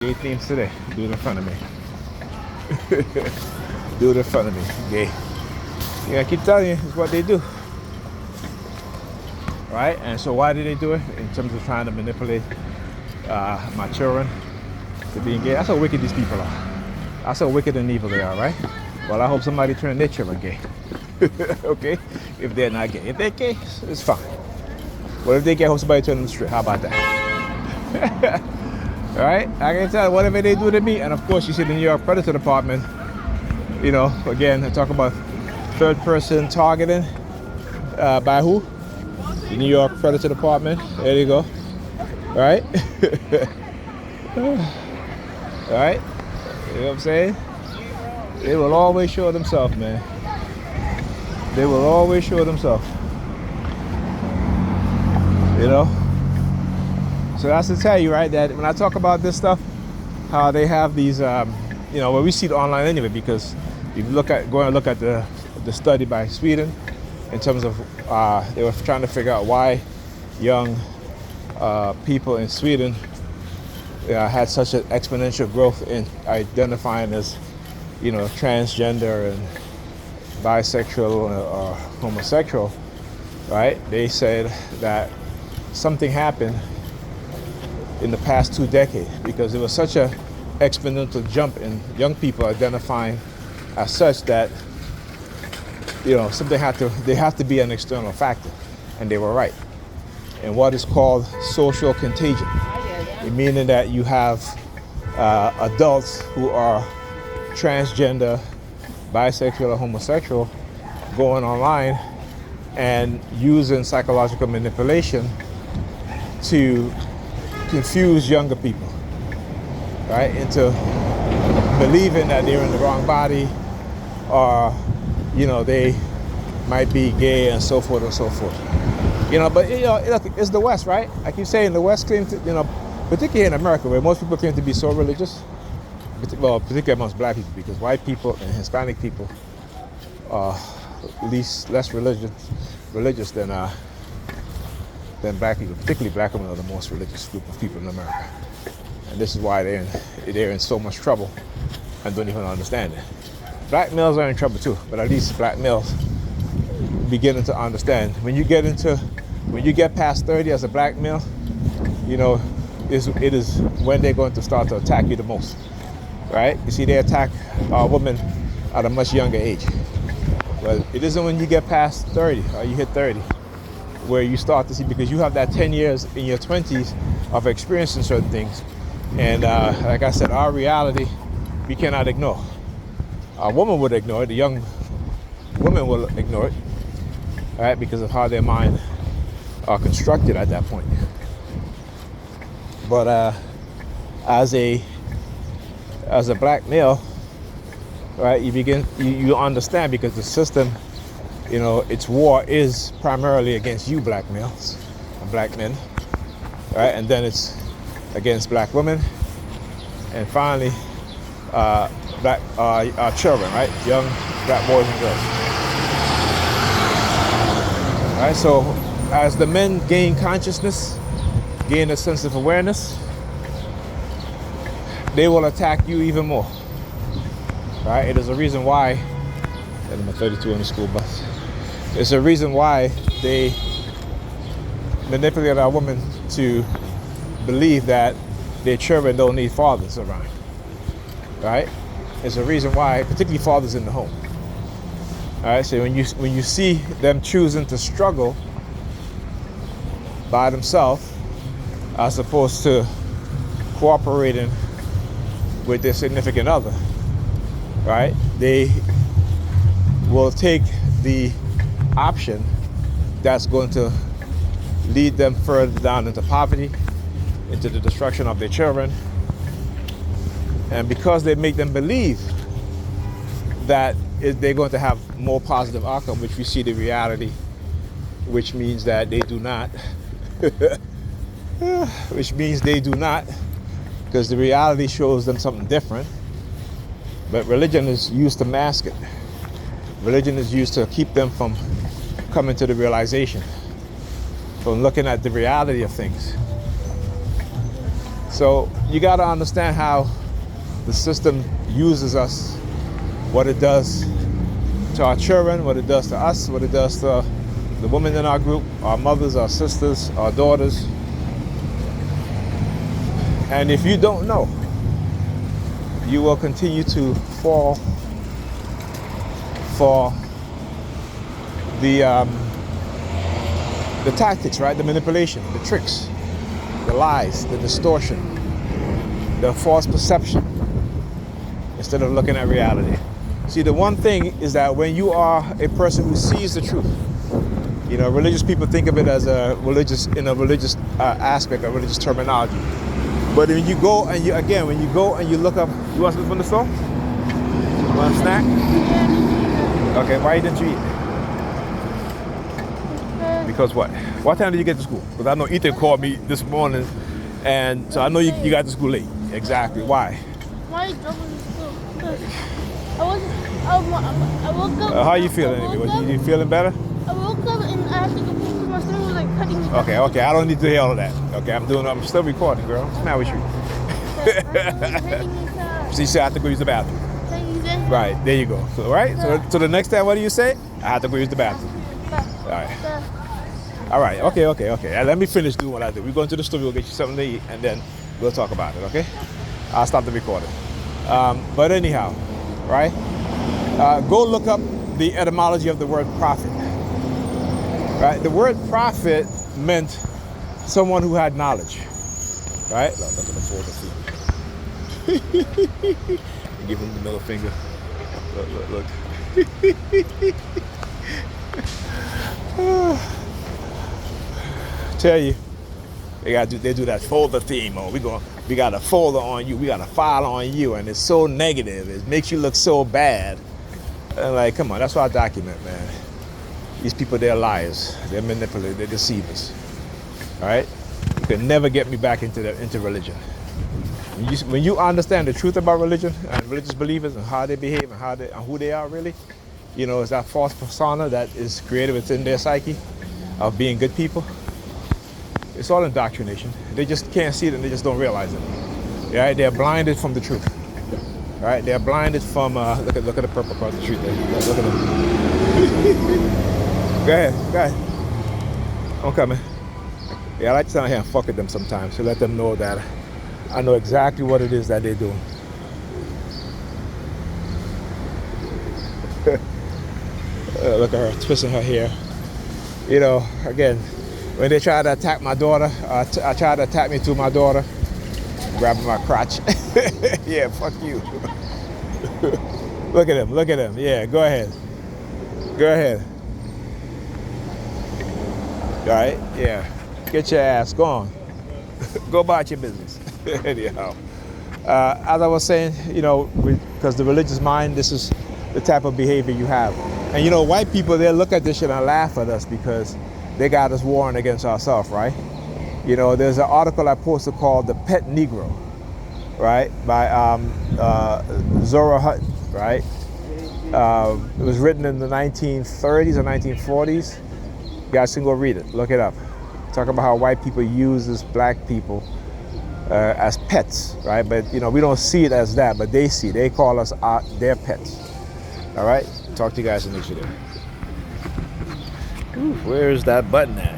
Gay themes today. Do it in front of me. Do it in front of me. Gay. Yeah, I keep telling you, it's what they do. Right? And so why do they do it? In terms of trying to manipulate my children to being gay. That's how wicked these people are. That's how wicked and evil they are, right? Well, I hope somebody turn their children gay. Okay? If they're not gay. If they're gay, it's fine. Well, if they gay, I hope somebody turn them straight. How about that? All right, I can tell you, whatever they do to me, and of course you see the New York Predator Department, you know, again, I talk about third person targeting by who? The New York Predator Department, there you go, all right? All right, you know what I'm saying? They will always show themselves, man. They will always show themselves, you know? So that's to tell you, right, that when I talk about this stuff, how they have these, you know, well, we see it online anyway, because if you go and look at the study by Sweden, in terms of, they were trying to figure out why young people in Sweden had such an exponential growth in identifying as, you know, transgender and bisexual or homosexual, right? They said that something happened in the past 2 decades, because there was such a exponential jump in young people identifying as such that, you know, they have to be an external factor, and they were right. And what is called social contagion, meaning that you have adults who are transgender, bisexual, or homosexual going online and using psychological manipulation to confuse younger people, right, into believing that they're in the wrong body, or, you know, they might be gay and so forth and so forth. You know, but, you know, it's the West, right? I keep saying the West claims to, you know, particularly in America, where most people claim to be so religious, well, particularly amongst black people, because white people and Hispanic people are less religious than black people. Particularly black women are the most religious group of people in America, and this is why they're in so much trouble and don't even understand it. Black males are in trouble too, but at least black males beginning to understand. When you get past 30 as a black male, you know, it is when they're going to start to attack you the most, right? You see, they attack women at a much younger age. Well, it isn't when you get past 30 or you hit 30 where you start to see, because you have that 10 years in your 20s of experiencing certain things. And like I said, our reality, we cannot ignore. A woman would ignore it, the young women will ignore it, right, because of how their mind are constructed at that point. But as a black male, right, you understand, because the system, you know, its war is primarily against you black males and black men, right? And then it's against black women, and finally black children, right? Young black boys and girls. All right, so as the men gain consciousness, gain a sense of awareness, they will attack you even more. All right, it is a reason why, and I'm 32 on the school bus. It's a reason why they manipulate our women to believe that their children don't need fathers around, right? It's a reason why, particularly fathers in the home. All right, so when you see them choosing to struggle by themselves, as opposed to cooperating with their significant other, right? They will take the option that's going to lead them further down into poverty, into the destruction of their children. And because they make them believe that they're going to have more positive outcome, which we see the reality, which means that they do not, because the reality shows them something different. But religion is used to mask it. Religion is used to keep them from coming to the realization, from looking at the reality of things. So you got to understand how the system uses us, what it does to our children, what it does to us, what it does to the women in our group, our mothers, our sisters, our daughters. And if you don't know, you will continue to fall for the tactics, right? The manipulation, the tricks, the lies, the distortion, the false perception, instead of looking at reality. See, the one thing is that when you are a person who sees the truth, you know, religious people think of it as a religious aspect, a religious terminology. But when you go and you look up, you want something from the store? You want a snack? Okay, why didn't you eat? Because what? What time did you get to school? Because I know Ethan called me this morning, and so I know you got to school late. Exactly. Why? Why drove to school? Because I woke up. How you feeling anyway? You feeling better? I woke up and I had to go because my stomach was like cutting me. Okay. I don't need to hear all of that. Okay, I'm still recording, girl. What's the matter with you? So you say I have to go use the bathroom. Right, there you go. So, right? So the next time, what do you say? I have to go use the bathroom. All right. Okay. Let me finish doing what I do. We're going to the store, we'll get you something to eat, and then we'll talk about it, okay? I'll stop the recording. But anyhow, right? Go look up the etymology of the word prophet. Right? The word prophet meant someone who had knowledge. Right? Look at the fourth finger. Give him the middle finger. Look. Tell you, they do that folder theme. Oh, we got a folder on you. We got a file on you, and it's so negative. It makes you look so bad. And like, come on, that's what I document, man. These people, they're liars. They're manipulators. They're deceivers. All right? You can never get me back into religion. When you understand the truth about religion and religious believers and how they behave and who they are really, you know, it's that false persona that is created within their psyche of being good people. It's all indoctrination. They just can't see it and they just don't realize it. Right? They're blinded from the truth. Right? They're blinded from look at the purple across the street there. Look at them. Go ahead. I'm coming. Yeah, I like to stand here and fuck with them sometimes to let them know that I know exactly what it is that they're doing. Look at her twisting her hair. You know, again, when they try to attack my daughter, I try to attack me to my daughter, grabbing my crotch. Yeah, fuck you. Look at him. Yeah, go ahead. All right, yeah. Get your ass, go on. Go about your business. Anyhow, as I was saying, you know, because the religious mind, this is the type of behavior you have. And you know, white people, they look at this shit and laugh at us because they got us warring against ourselves, right? You know, there's an article I posted called "The Pet Negro," right, by Zora Hutton, right? It was written in the 1930s or 1940s. You guys can go read it, look it up. Talk about how white people use this black people as pets, right? But you know, we don't see it as that, but they see. They call us their pets. All right. Talk to you guys in the next video. Where's that button at?